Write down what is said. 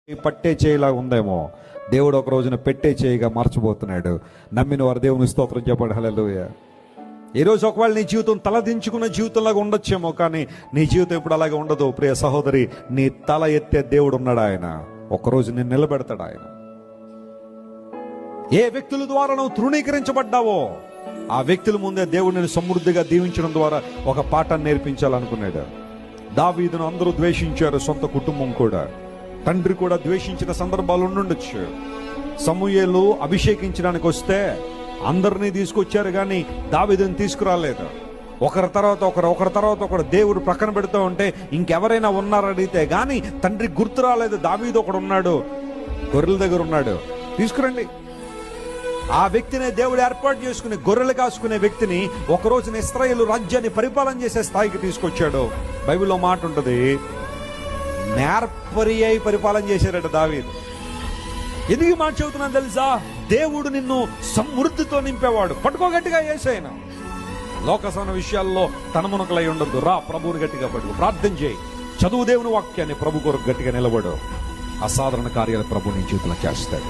పట్టే చేయిలా ఉందేమో, దేవుడు ఒక రోజున పెట్టే చేయిగా మార్చబోతున్నాడు. నమ్మిన వారు దేవుని స్తోత్రం చెప్పండి. హల్లెలూయా. ఈరోజు ఒకవేళ నీ జీవితం తలదించుకున్న జీవితంలాగా ఉండొచ్చేమో, కానీ నీ జీవితం ఇప్పుడు అలాగే ఉండదు. ప్రియ సహోదరి, నీ తల ఎత్తే దేవుడు ఉన్నాడు. ఆయన ఒకరోజు నేను నిలబెడతాడు. ఆయన ఏ వ్యక్తుల ద్వారా నువ్వు తృణీకరించబడ్డావో ఆ వ్యక్తుల ముందే దేవుడు నేను సమృద్ధిగా దీవించడం ద్వారా ఒక పాఠాన్ని నేర్పించాలనుకున్నాడు. దావీదును అందరూ ద్వేషించారు, సొంత కుటుంబం కూడా, తండ్రి కూడా ద్వేషించిన సందర్భాలు ఉండుండొచ్చు. సమూయేలు అభిషేకించడానికి వస్తే అందరినీ తీసుకొచ్చారు, కానీ దావీదుని తీసుకురాలేదు. ఒకరి తర్వాత ఒకరు దేవుడు ప్రక్కన పెడుతూ ఉంటే ఇంకెవరైనా ఉన్నారడిగితే కానీ తండ్రి గుర్తు రాలేదు. దావీదు ఒకడు ఉన్నాడు, గొర్రెల దగ్గర ఉన్నాడు, తీసుకురండి. ఆ వ్యక్తినే దేవుడు ఏర్పాటు చేసుకుని గొర్రెలు కాసుకునే వ్యక్తిని ఒకరోజున ఇశ్రాయేలు రాజ్యాన్ని పరిపాలన చేసే స్థాయికి తీసుకొచ్చాడు. బైబిల్లో మాట ఉంటుంది, నేర్పరి అయి పరిపాలన చేశారట దావీదు. ఎందుకు మాట చెబుతున్నాను తెలుసా? దేవుడు నిన్ను సమృద్ధితో నింపేవాడు. పట్టుకోగట్టిగా యేసయ్యను. లోకసన విషయాల్లో తనమునకలై ఉండద్దు. రా, ప్రభువుని గట్టిగా పట్టుకో, ప్రార్థన చేయి, చదువు దేవుని వాక్యాన్ని, ప్రభు కొరకు గట్టిగా నిలబడు. అసాధారణ కార్యాలు ప్రభు నీ జీవితంలో చేస్తాడు.